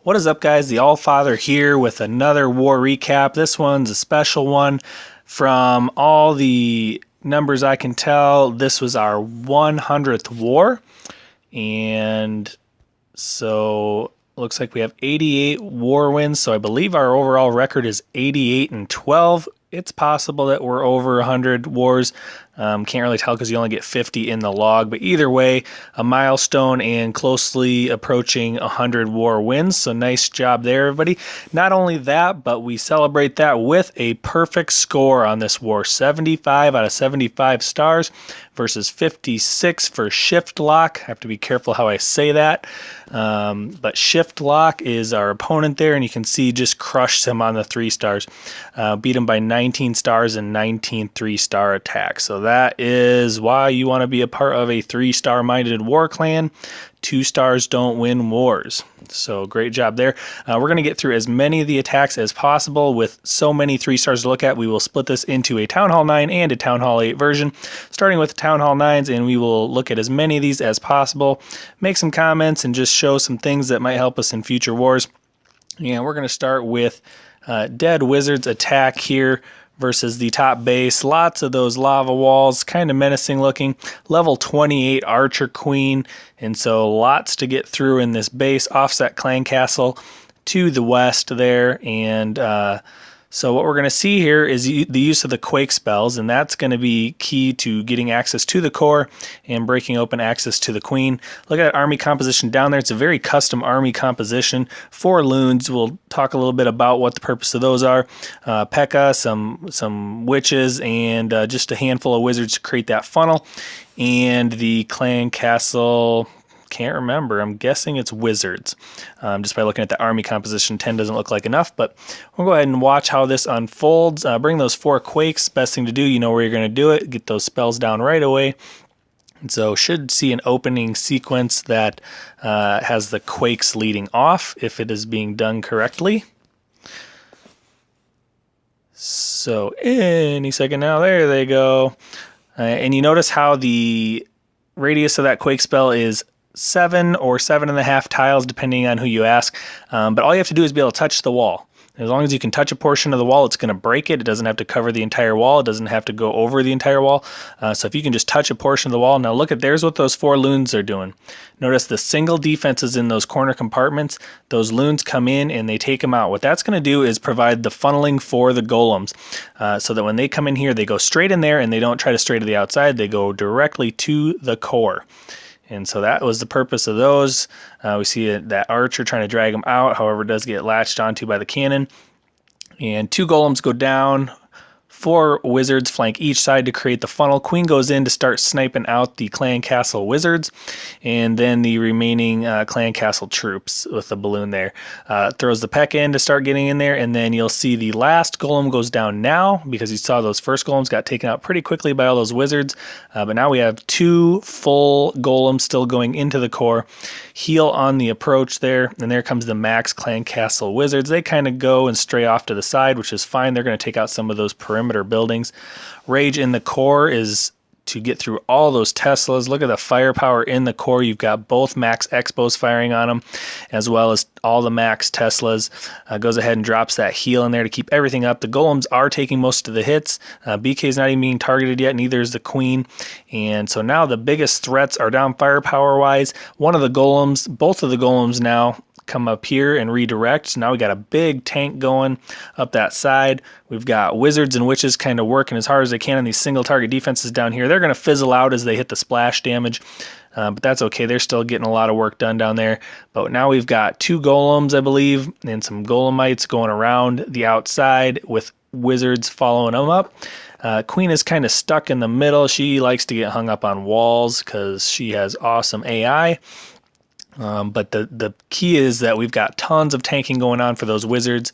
What is up, guys? The AllFather here with another war recap. This one's a special one. From all the numbers I can tell, this was our 100th war. And so looks like we have 88 war wins. So I believe our overall record is 88-12. It's possible that we're over 100 wars. Can't really tell because you only get 50 in the log. But either way, a milestone and closely approaching 100 war wins. So nice job there, everybody. Not only that, but we celebrate that with a perfect score on this war. 75 out of 75 stars versus 56 for Shiftlock. I have to be careful how I say that. But Shiftlock is our opponent there, and you can see just crushed him on the 3 stars. Beat him by 19 stars and 19 3-star attacks. So that is why you want to be a part of a 3-star minded war clan. 2 stars don't win wars. So great job there. We're going to get through as many of the attacks as possible. With so many 3 stars to look at, we will split this into a Town Hall 9 and a Town Hall 8 version. Starting with the Town Hall 9s, and we will look at as many of these as possible, make some comments, and just show some things that might help us in future wars. And we're going to start with Dead Wizards attack here versus the top base. Lots of those lava walls, kind of menacing looking. Level 28 Archer Queen, and so lots to get through in this base. Offset Clan Castle to the west there, and so what we're going to see here is the use of the Quake spells, and that's going to be key to getting access to the core and breaking open access to the Queen. Look at that army composition down there. It's a very custom army composition. 4 loons. We'll talk a little bit about what the purpose of those are. P.E.K.K.A, some witches, and just a handful of wizards to create that funnel. And the Clan Castle, can't remember. I'm guessing it's wizards. Just by looking at the army composition, 10 doesn't look like enough, but we'll go ahead and watch how this unfolds. Bring those 4 quakes. Best thing to do, you know where you're going to do it. Get those spells down right away. And so should see an opening sequence that has the quakes leading off if it is being done correctly. So any second now, there they go. And you notice how the radius of that quake spell is 7 or 7.5 tiles, depending on who you ask. But all you have to do is be able to touch the wall. As long as you can touch a portion of the wall, it's going to break it. It doesn't have to cover the entire wall. It doesn't have to go over the entire wall. So if you can just touch a portion of the wall. Now look at, there's what those 4 loons are doing. Notice the single defenses in those corner compartments. Those loons come in and they take them out. What that's going to do is provide the funneling for the golems. So that when they come in here, they go straight in there and they don't try to stray to the outside. They go directly to the core. And so that was the purpose of those. We see that archer trying to drag them out. However, it does get latched onto by the cannon. And 2 golems go down. 4 wizards flank each side to create the funnel. Queen goes in to start sniping out the Clan Castle wizards, and then the remaining Clan Castle troops with the balloon there. Throws the P.E.K.K.A in to start getting in there, and then you'll see the last golem goes down now because you saw those first golems got taken out pretty quickly by all those wizards. But now we have 2 full golems still going into the core. Heal on the approach there, and there comes the max Clan Castle wizards. They kind of go and stray off to the side, which is fine. They're going to take out some of those perimeter buildings. Rage in the core is to get through all those Teslas. Look at the firepower in the core. You've got both max Expos firing on them, as well as all the max Teslas. Goes ahead and drops that heal in there to keep everything up. The golems are taking most of the hits. BK is not even being targeted yet, neither is the Queen. And so now the biggest threats are down firepower wise. One of the golems, both of the golems now come up here and redirect. So now we got a big tank going up that side. We've got wizards and witches kind of working as hard as they can on these single target defenses down here. They're going to fizzle out as they hit the splash damage, but that's okay. They're still getting a lot of work done down there. But now we've got 2 golems, I believe, and some golemites going around the outside with wizards following them up. Queen is kind of stuck in the middle. She likes to get hung up on walls because she has awesome AI. But the key is that we've got tons of tanking going on for those wizards,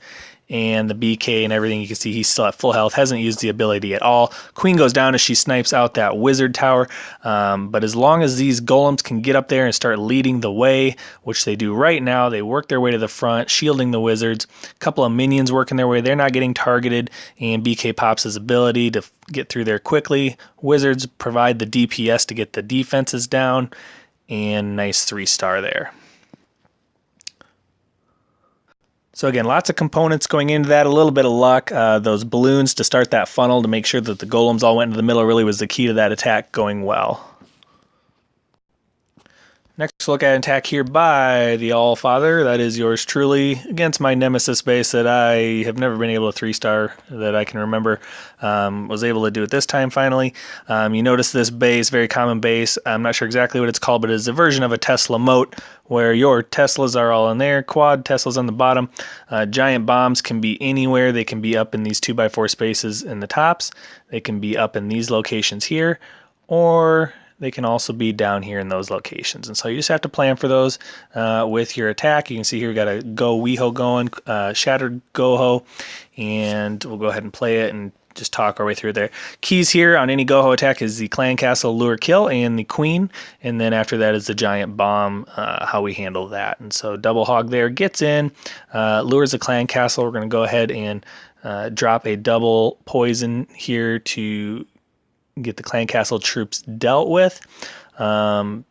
and the BK and everything. You can see he's still at full health, hasn't used the ability at all. Queen goes down as she snipes out that wizard tower. But as long as these golems can get up there and start leading the way, which they do right now, they work their way to the front, shielding the wizards. A couple of minions working their way. They're not getting targeted, and BK pops his ability to get through there quickly. Wizards provide the DPS to get the defenses down. And nice 3-star there. So again, lots of components going into that, a little bit of luck. Those balloons to start that funnel to make sure that the golems all went into the middle really was the key to that attack going well. Next, look at an attack here by the AllFather. That is yours truly against my nemesis base that I have never been able to 3-star that I can remember. Was able to do it this time finally. You notice this base, very common base. I'm not sure exactly what it's called, but it's a version of a Tesla moat where your Teslas are all in there, quad Teslas on the bottom. Giant bombs can be anywhere. They can be up in these 2x4 spaces in the tops. They can be up in these locations here, or they can also be down here in those locations. And so you just have to plan for those with your attack. You can see here we got a Go Weho going, Shattered Goho, and we'll go ahead and play it and just talk our way through there. Keys here on any Goho attack is the Clan Castle Lure Kill and the Queen, and then after that is the Giant Bomb, how we handle that. And so Double Hog there gets in, lures the Clan Castle. We're going to go ahead and drop a double poison here to get the Clan Castle troops dealt with. Sometimes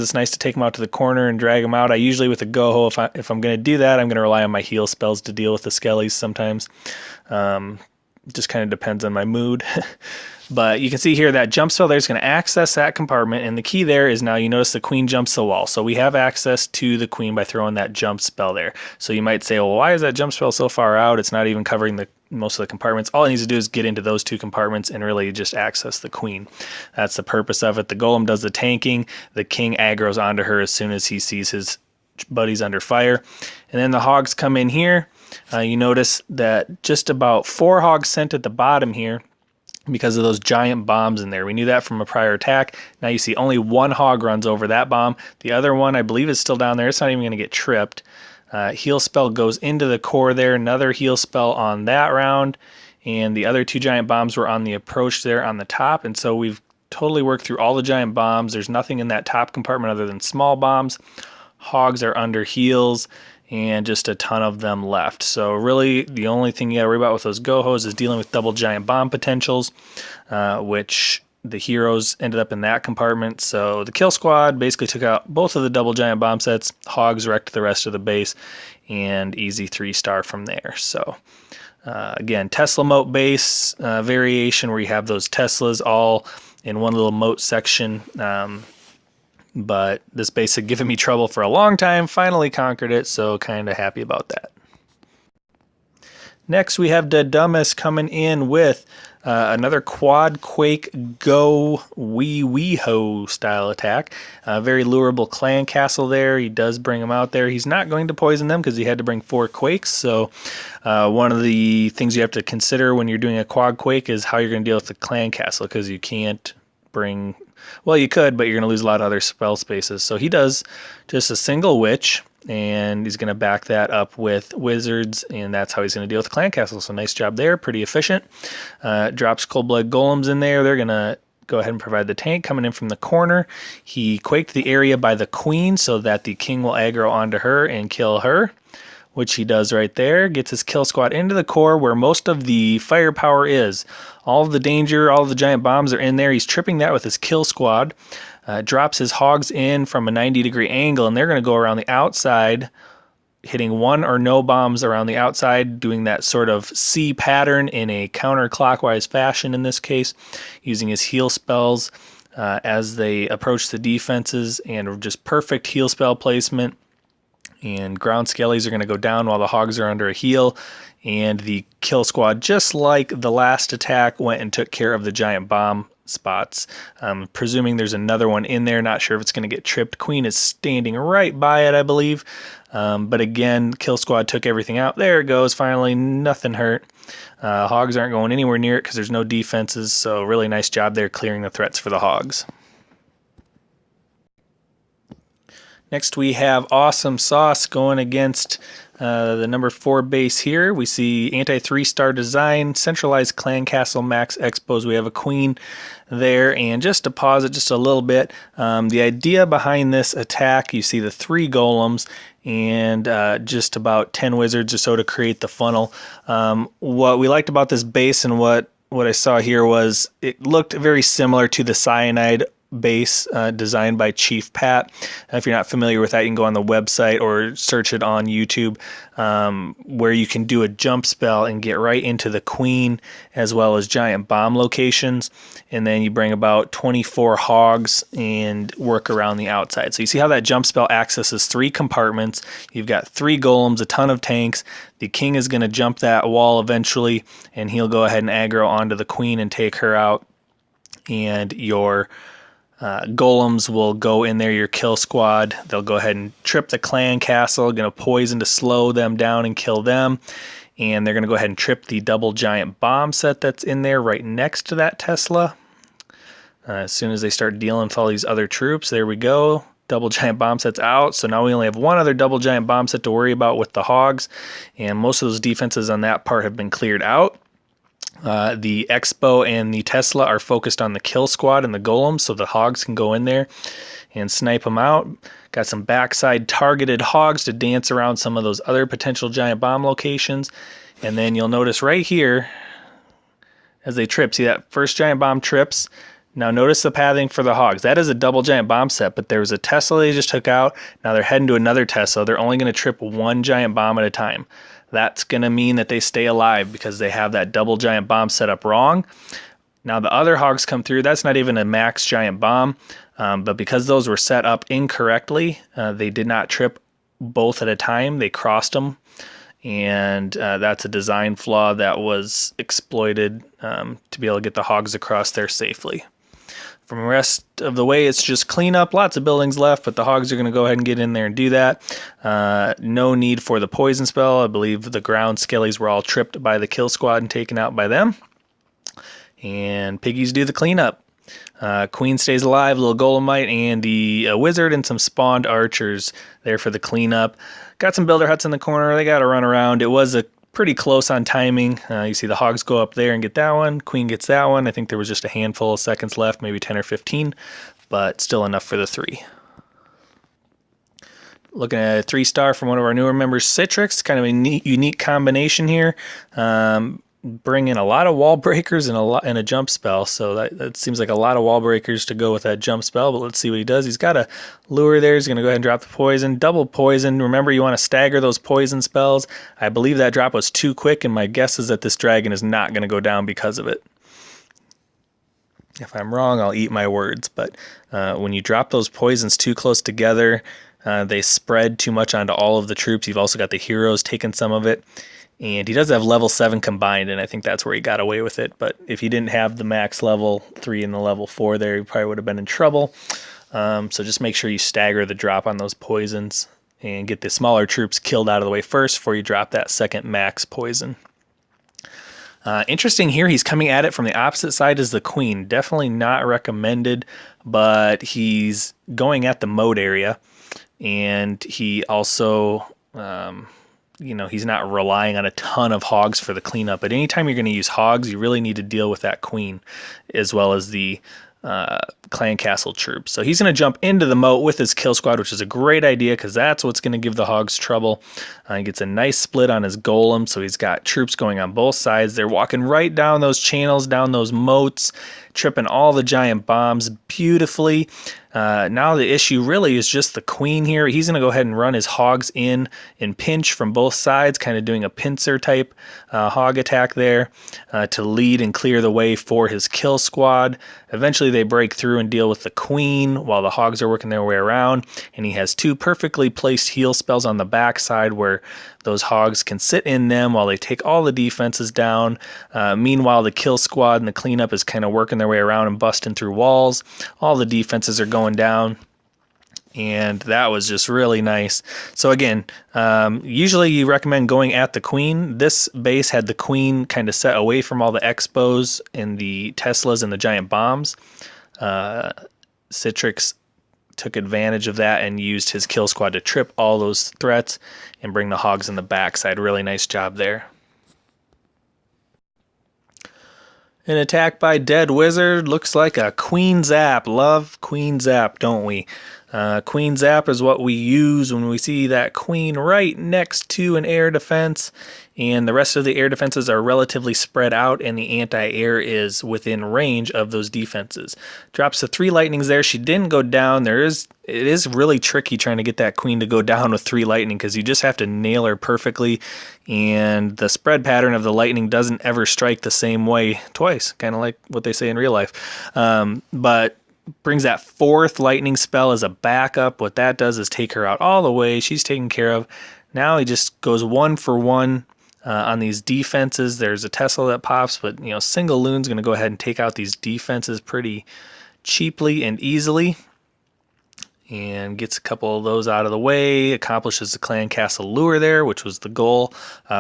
it's nice to take them out to the corner and drag them out. I usually with a Goho, if I'm going to do that, I'm going to rely on my heal spells to deal with the skellies sometimes. Just kind of depends on my mood. But you can see here that jump spell there is going to access that compartment, and the key there is now you notice the Queen jumps the wall. So we have access to the Queen by throwing that jump spell there. So you might say, well, why is that jump spell so far out? It's not even covering most of the compartments. All it needs to do is get into those 2 compartments and really just access the Queen. That's the purpose of it. The Golem does the tanking. The King aggroes onto her as soon as he sees his buddies under fire. And then the Hogs come in here. You notice that just about 4 Hogs sent at the bottom here because of those giant bombs in there. We knew that from a prior attack. Now you see only 1 Hog runs over that bomb. The other one, I believe, is still down there. It's not even going to get tripped. Heal spell goes into the core there. Another heal spell on that round. And the other 2 giant bombs were on the approach there on the top. And so we've totally worked through all the giant bombs. There's nothing in that top compartment other than small bombs. Hogs are under heals, and just a ton of them left. So really the only thing you gotta worry about with those Gohos is dealing with double giant bomb potentials, which the heroes ended up in that compartment. So the kill squad basically took out both of the double giant bomb sets. Hogs wrecked the rest of the base, and easy 3-star from there. So again, Tesla moat base variation where you have those Teslas all in one little moat section. But this base had given me trouble for a long time, finally conquered it, so kind of happy about that. Next, we have the Dumbest coming in with another QuadQuake Go Weho style attack. Very lurable Clan Castle there. He does bring them out there. He's not going to poison them because he had to bring 4 Quakes. So one of the things you have to consider when you're doing a QuadQuake is how you're going to deal with the Clan Castle, because you can't bring... Well, you could, but you're going to lose a lot of other spell spaces. So he does just a single witch, and he's going to back that up with wizards, and that's how he's going to deal with the Clan Castle. So nice job there, pretty efficient. Drops Cold Blood Golems in there. They're going to go ahead and provide the tank coming in from the corner. He quaked the area by the Queen so that the King will aggro onto her and kill her, which he does right there. Gets his kill squad into the core where most of the firepower is. All of the danger, all of the giant bombs are in there. He's tripping that with his kill squad. Drops his Hogs in from a 90-degree angle, and they're going to go around the outside, hitting 1 or no bombs around the outside, doing that sort of C pattern in a counterclockwise fashion in this case, using his heal spells as they approach the defenses, and just perfect heal spell placement. And ground skellies are going to go down while the Hogs are under a heal. And the kill squad, just like the last attack, went and took care of the giant bomb spots. Presuming there's another one in there. Not sure if it's going to get tripped. Queen is standing right by it, I believe. But again, kill squad took everything out. There it goes. Finally, nothing hurt. Hogs aren't going anywhere near it because there's no defenses. So really nice job there clearing the threats for the Hogs. Next, we have Awesome Sauce going against the number 4 base here. We see anti-3-star design, centralized Clan Castle max expos. We have a Queen there, and just to pause it just a little bit, the idea behind this attack, you see the 3 golems and just about 10 wizards or so to create the funnel. What we liked about this base and what I saw here was it looked very similar to the Cyanide base designed by Chief Pat. If you're not familiar with that, you can go on the website or search it on YouTube, where you can do a jump spell and get right into the queen as well as giant bomb locations. And then you bring about 24 hogs and work around the outside. So you see how that jump spell accesses 3 compartments. You've got 3 golems, a ton of tanks. The king is going to jump that wall eventually, and he'll go ahead and aggro onto the queen and take her out. And your golems will go in there, your kill squad. They'll go ahead and trip the clan castle, going to poison to slow them down and kill them. And they're going to go ahead and trip the double giant bomb set that's in there right next to that Tesla. As soon as they start dealing with all these other troops, there we go. Double giant bomb sets out. So now we only have one other double giant bomb set to worry about with the hogs. And most of those defenses on that part have been cleared out. The Expo and the Tesla are focused on the kill squad and the golems, so the hogs can go in there and snipe them out. Got some backside targeted hogs to dance around some of those other potential giant bomb locations. And then you'll notice right here, as they trip, see that first giant bomb trips. Now notice the pathing for the hogs. That is a double giant bomb set, but there was a Tesla they just took out. Now they're heading to another Tesla. They're only going to trip one giant bomb at a time. That's going to mean that they stay alive because they have that double giant bomb set up wrong. Now the other hogs come through. That's not even a max giant bomb, but because those were set up incorrectly, they did not trip both at a time. They crossed them, and that's a design flaw that was exploited to be able to get the hogs across there safely. From the rest of the way, it's just cleanup. Lots of buildings left, but the hogs are going to go ahead and get in there and do that. No need for the poison spell. I believe the ground skellies were all tripped by the kill squad and taken out by them. And piggies do the cleanup. Queen stays alive, little golemite, and the wizard and some spawned archers there for the cleanup. Got some builder huts in the corner. They got to run around. It was a pretty close on timing. You see the hogs go up there and get that one. Queen gets that one. I think there was just a handful of seconds left, maybe 10 or 15, but still enough for the 3. Looking at a 3-star from one of our newer members, Citrix. Kind of a neat, unique combination here. Bring in a lot of wall breakers and a jump spell. So that seems like a lot of wall breakers to go with that jump spell, but let's see what he does. He's got a lure there. He's going to go ahead and drop the poison. Double poison. Remember, you want to stagger those poison spells. I believe that drop was too quick, and my guess is that this dragon is not going to go down because of it. If I'm wrong, I'll eat my words, but when you drop those poisons too close together, they spread too much onto all of the troops. You've also got the heroes taking some of it. And he does have level 7 combined, and I think that's where he got away with it. But if he didn't have the max level 3 and the level 4 there, he probably would have been in trouble. So just make sure you stagger the drop on those poisons and get the smaller troops killed out of the way first before you drop that second max poison. Interesting here, he's coming at it from the opposite side as the queen. Definitely not recommended, but he's going at the moat area. And he also... he's not relying on a ton of hogs for the cleanup. But anytime you're going to use hogs, you really need to deal with that queen as well as the clan castle troops. So he's going to jump into the moat with his kill squad, which is a great idea because that's what's going to give the hogs trouble. He gets a nice split on his golem, so he's got troops going on both sides. They're walking right down those channels, down those moats, tripping all the giant bombs beautifully. Now the issue really is just the queen here. He's going to go ahead and run his hogs in and pinch from both sides, kind of doing a pincer type hog attack there to lead and clear the way for his kill squad. Eventually they break through and deal with the queen while the hogs are working their way around. And he has 2 perfectly placed heal spells on the backside where those hogs can sit in them while they take all the defenses down. Meanwhile, the kill squad and the cleanup is kind of working their way around and busting through walls. All the defenses are going down. And that was just really nice. So again, usually you recommend going at the queen. This base had the queen kind of set away from all the expos and the Teslas and the giant bombs. Citrix took advantage of that and used his kill squad to trip all those threats and bring the hogs in the backside. Really nice job there. An attack by Dead Wizard. Looks like a QueenZap. Love QueenZap, don't we? QueenZap is what we use when we see that queen right next to an air defense, and the rest of the air defenses are relatively spread out, and the anti-air is within range of those defenses. Drops the 3 lightnings there. She didn't go down. It is really tricky trying to get that queen to go down with 3 lightning, because you just have to nail her perfectly, and the spread pattern of the lightning doesn't ever strike the same way twice, kind of like what they say in real life. But brings that 4th lightning spell as a backup. What that does is take her out all the way. She's taken care of. Now he just goes 1 for 1 on these defenses. There's a Tesla that pops, but single Loon's going to go ahead and take out these defenses pretty cheaply and easily, and gets a couple of those out of the way. Accomplishes the clan castle lure there, which was the goal,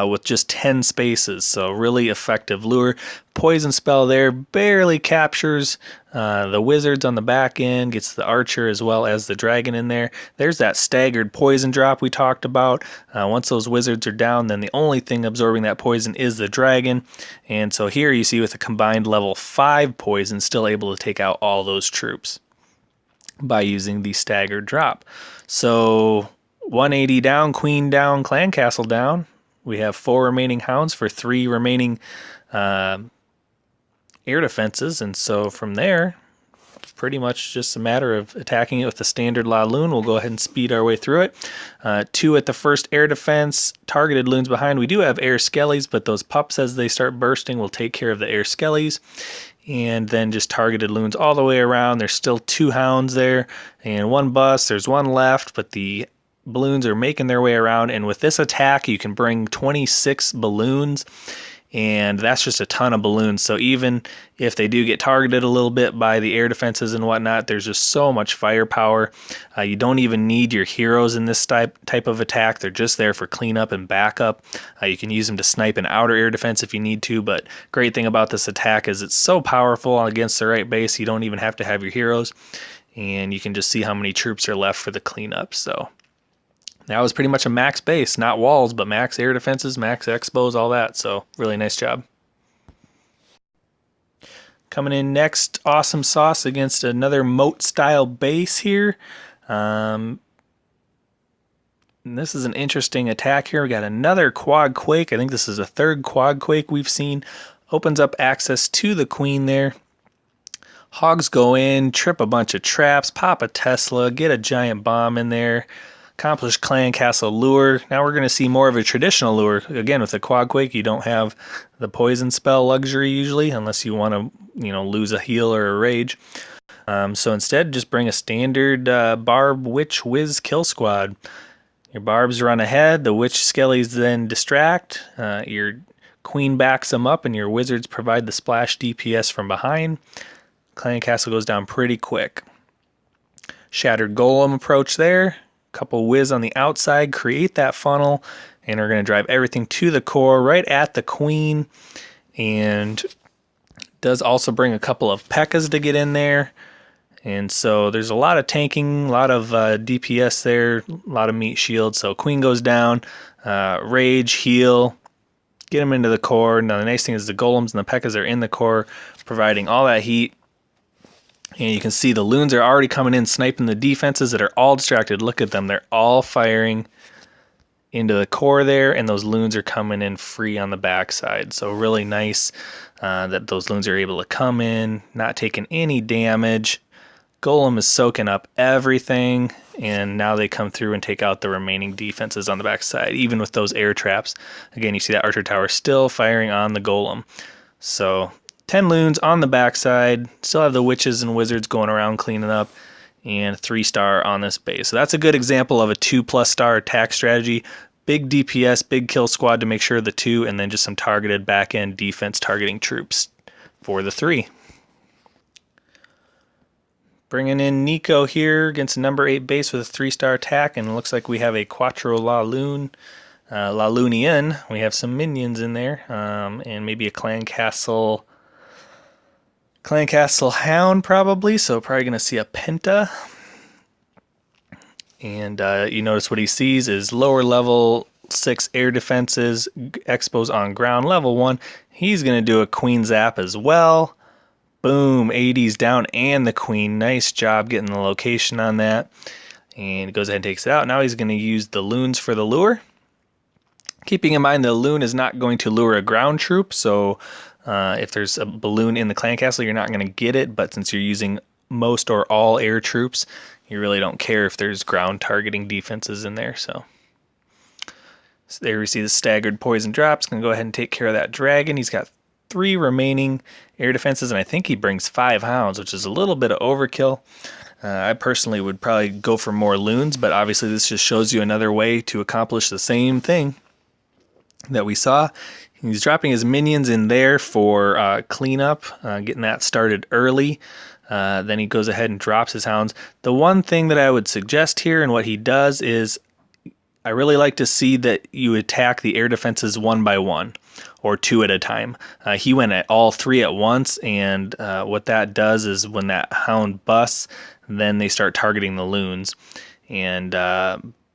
with just 10 spaces. So really effective lure. Poison spell there barely captures the wizards on the back end, gets the archer as well as the dragon in there. There's that staggered poison drop we talked about. Once those wizards are down, then the only thing absorbing that poison is the dragon. And so here you see with a combined level 5 poison, still able to take out all those troops by using the staggered drop. So 180 down, queen down, clan castle down. We have 4 remaining hounds for 3 remaining air defenses, and so from there it's pretty much just a matter of attacking it with the standard LaLoon. We'll go ahead and speed our way through it. 2 at the first air defense, targeted loons behind. We do have air skellies, but those pups, as they start bursting, will take care of the air skellies. And then just targeted loons all the way around. There's still 2 hounds there and 1 bus. There's 1 left, but the balloons are making their way around. And with this attack, you can bring 26 balloons, and that's just a ton of balloons. So even if they do get targeted a little bit by the air defenses and whatnot, there's just so much firepower. You don't even need your heroes in this type of attack. They're just there for cleanup and backup. You can use them to snipe an outer air defense if you need to, but great thing about this attack is it's so powerful against the right base, you don't even have to have your heroes, and you can just see how many troops are left for the cleanup. So that was pretty much a max base, not walls, but max air defenses, max expos, all that. So really nice job. Coming in next, Awesome Sauce against another moat style base here. And this is an interesting attack here. We got another QuadQuake. I think this is the 3rd QuadQuake we've seen. Opens up access to the queen there. Hogs go in, trip a bunch of traps, pop a Tesla, get a giant bomb in there. Accomplish clan castle lure. Now we're going to see more of a traditional lure. Again, with the QuadQuake, you don't have the poison spell luxury usually, unless you want to, lose a heal or a rage. So instead, just bring a standard barb witch whiz kill squad. Your barbs run ahead. The witch skellies then distract. Your queen backs them up, and your wizards provide the splash DPS from behind. Clan castle goes down pretty quick. Shattered golem approach there. Couple whiz on the outside, create that funnel, and we're going to drive everything to the core right at the queen. And does also bring a couple of P.E.K.K.A.s to get in there. And so there's a lot of tanking, a lot of DPS there, a lot of meat shield. So queen goes down, rage, heal, get them into the core. Now the nice thing is the golems and the P.E.K.K.A.s are in the core, providing all that heat. And you can see the loons are already coming in, sniping the defenses that are all distracted. Look at them. They're all firing into the core there, and those loons are coming in free on the backside. So really nice that those loons are able to come in, not taking any damage. Golem is soaking up everything, and now they come through and take out the remaining defenses on the backside, even with those air traps. Again, you see that archer tower still firing on the golem. So 10 loons on the backside, still have the witches and wizards going around cleaning up, and 3-star on this base. So that's a good example of a 2+ star attack strategy. Big DPS, big kill squad to make sure the 2, and then just some targeted back-end defense targeting troops for the 3. Bringing in Nico here against a number 8 base with a 3-star attack, and it looks like we have a Quattro LaLoon. LaLoonian. We have some minions in there, and maybe a clan castle hound probably, so probably going to see a penta. And you notice what he sees is lower level 6 air defenses, expos on ground. Level 1, he's going to do a QueenZap as well. Boom, 80s down and the queen. Nice job getting the location on that. and goes ahead and takes it out. Now he's going to use the loons for the lure. Keeping in mind the loon is not going to lure a ground troop, so if there's a balloon in the clan castle, you're not going to get it, but since you're using most or all air troops, you really don't care if there's ground targeting defenses in there. So there we see the staggered poison drops. Going to go ahead and take care of that dragon. He's got 3 remaining air defenses, and I think he brings 5 hounds, which is a little bit of overkill. I personally would probably go for more loons, but obviously this just shows you another way to accomplish the same thing that we saw. He's dropping his minions in there for cleanup, getting that started early. Then he goes ahead and drops his hounds. The one thing that I would suggest here and what he does is I really like to see that you attack the air defenses one by one or 2 at a time. He went at all 3 at once, and what that does is when that hound busts, then they start targeting the loons. And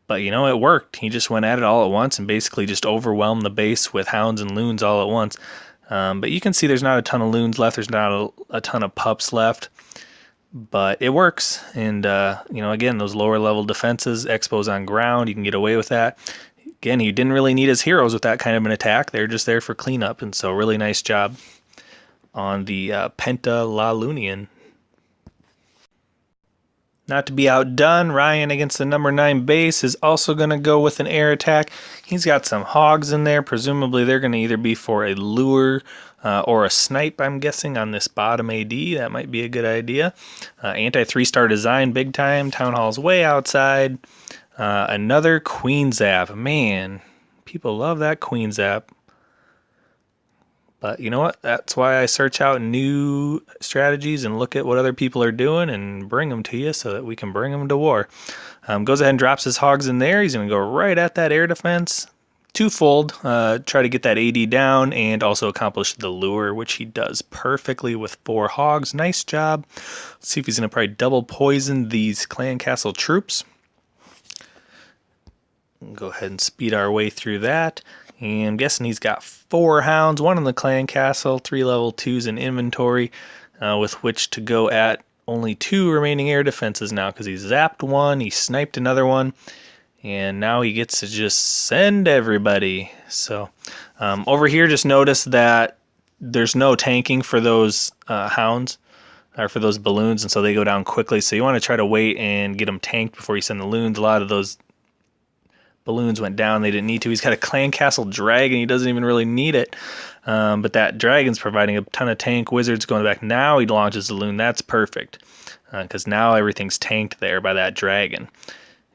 but you know, it worked. He just went at it all at once and basically just overwhelmed the base with hounds and loons all at once. But you can see there's not a ton of loons left. There's not a ton of pups left. But it works. And, you know, again, those lower level defenses, expos on ground, you can get away with that. Again, he didn't really need his heroes with that kind of an attack. They're just there for cleanup. And so really nice job on the Penta LaLoonian. Not to be outdone, Ryan against the number 9 base is also going to go with an air attack. He's got some hogs in there. Presumably they're going to either be for a lure or a snipe, I'm guessing, on this bottom AD. That might be a good idea. Anti-3-star design, big time. Town Hall's way outside. Another QueenZap. Man, people love that QueenZap. But you know what? That's why I search out new strategies and look at what other people are doing and bring them to you so that we can bring them to war. Goes ahead and drops his hogs in there. He's going to go right at that air defense. Twofold. Try to get that AD down and also accomplish the lure, which he does perfectly with 4 hogs. Nice job. Let's see if he's going to probably double poison these clan castle troops. Go ahead and speed our way through that. And I'm guessing he's got 4 hounds, 1 in the clan castle, 3 level 2s in inventory, with which to go at only 2 remaining air defenses now because he zapped 1, he sniped another one, and now he gets to just send everybody. So over here, just notice that there's no tanking for those hounds or for those balloons, and so they go down quickly. So you want to try to wait and get them tanked before you send the loons. A lot of those balloons went down. They didn't need to. He's got a clan castle dragon. He doesn't even really need it. But that dragon's providing a ton of tank. Wizards going back. Now he launches the loon. That's perfect. Because now everything's tanked there by that dragon.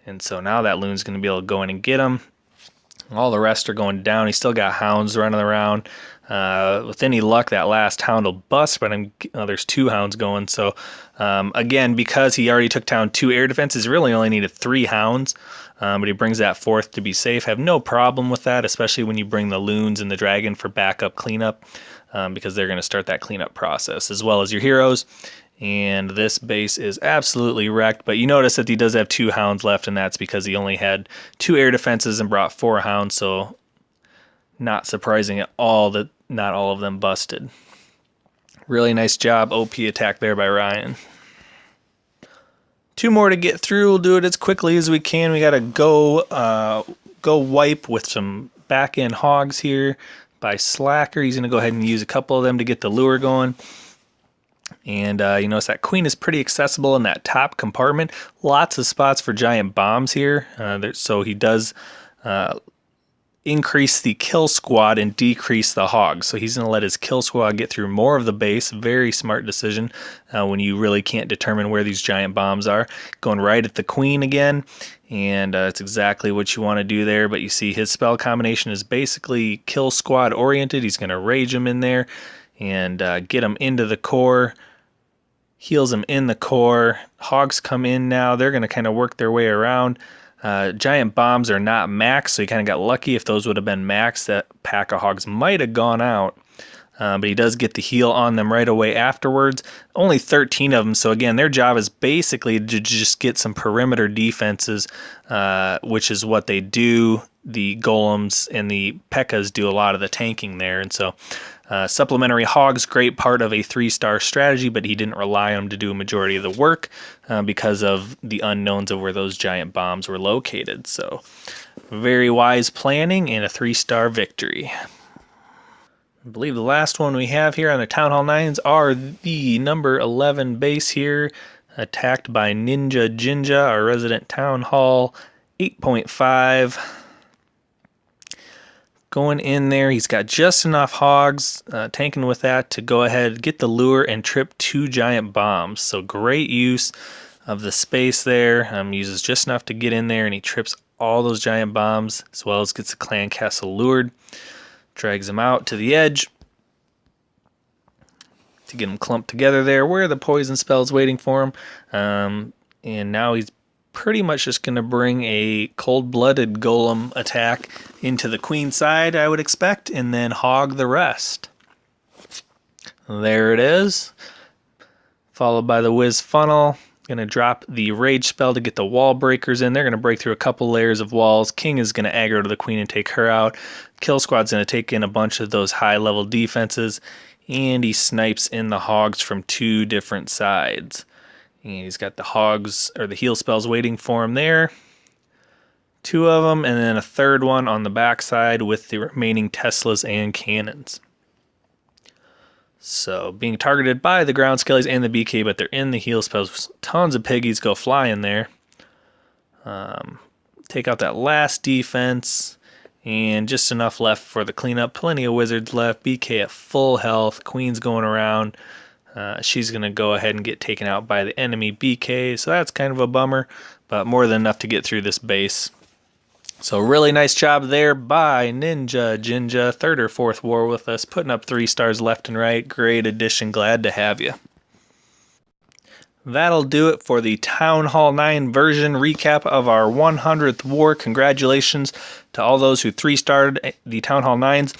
And so now that loon's going to be able to go in and get him. All the rest are going down. He's still got hounds running around. With any luck, that last hound will bust, but there's 2 hounds going. So again, because he already took down 2 air defenses, he really only needed 3 hounds. But he brings that 4th to be safe. Have no problem with that, especially when you bring the loons and the dragon for backup cleanup, because they're going to start that cleanup process, as well as your heroes. And this base is absolutely wrecked, but you notice that he does have 2 hounds left, and that's because he only had 2 air defenses and brought 4 hounds, so not surprising at all that not all of them busted. Really nice job, OP attack there by Ryan. 2 more to get through. We'll do it as quickly as we can. We got to go wipe with some back-end hogs here by Slacker. He's going to go ahead and use a couple of them to get the lure going. And you notice that queen is pretty accessible in that top compartment. Lots of spots for giant bombs here. So he does increase the kill squad and decrease the hogs. So he's going to let his kill squad get through more of the base. Very smart decision when you really can't determine where these giant bombs are. Going right at the queen again. And it's exactly what you want to do there. But you see his spell combination is basically kill squad oriented. He's going to rage him in there and get him into the core. Heals him in the core. Hogs come in now. They're going to kind of work their way around. Giant bombs are not max, so you kind of got lucky. If those would have been max, that pack of hogs might have gone out. but he does get the heal on them right away afterwards. Only 13 of them, so again, their job is basically to just get some perimeter defenses, which is what they do. The golems and the P.E.K.K.A.s do a lot of the tanking there, and so supplementary hogs, great part of a 3-star strategy, but he didn't rely on them to do a majority of the work because of the unknowns of where those giant bombs were located. So very wise planning and a 3-star victory. I believe the last one we have here on the Town Hall 9s are the number 11 base here, attacked by Jinja, our resident Town Hall 8.5. Going in there, he's got just enough hogs, tanking with that to go ahead, get the lure, and trip 2 giant bombs. So great use of the space there. Uses just enough to get in there, and he trips all those giant bombs, as well as gets the clan castle lured. Drags him out to the edge to get him clumped together there where the poison spell's waiting for him. And now he's pretty much just going to bring a cold-blooded golem attack into the queen side, I would expect, and then hog the rest. There it is. Followed by the whiz funnel. Going to drop the rage spell to get the wall breakers in. They're going to break through a couple layers of walls. King is going to aggro to the queen and take her out. Kill squad's going to take in a bunch of those high-level defenses. And he snipes in the hogs from 2 different sides. And he's got the hogs, or the heal spells waiting for him there. 2 of them, and then a 3rd one on the backside with the remaining Teslas and cannons. So, being targeted by the ground skellies and the BK, but they're in the heal spells. Tons of piggies go flying there. Take out that last defense, and just enough left for the cleanup. Plenty of wizards left. BK at full health. Queen's going around. She's going to go ahead and get taken out by the enemy BK, so that's kind of a bummer, but more than enough to get through this base. So really nice job there by Jinja, 3rd or 4th war with us, putting up 3 stars left and right. Great addition, glad to have you. That'll do it for the Town Hall 9 version recap of our 100th war. Congratulations to all those who 3-starred the Town Hall 9s.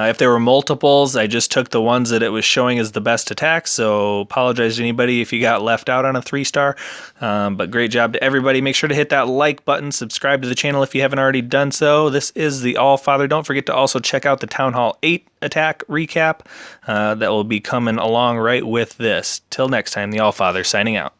If there were multiples, I just took the ones that it was showing as the best attacks, so apologize to anybody if you got left out on a 3-star. But great job to everybody. Make sure to hit that like button, subscribe to the channel if you haven't already done so. This is the AllFather. Don't forget to also check out the Town Hall 8 attack recap that will be coming along right with this. Till next time, the AllFather signing out.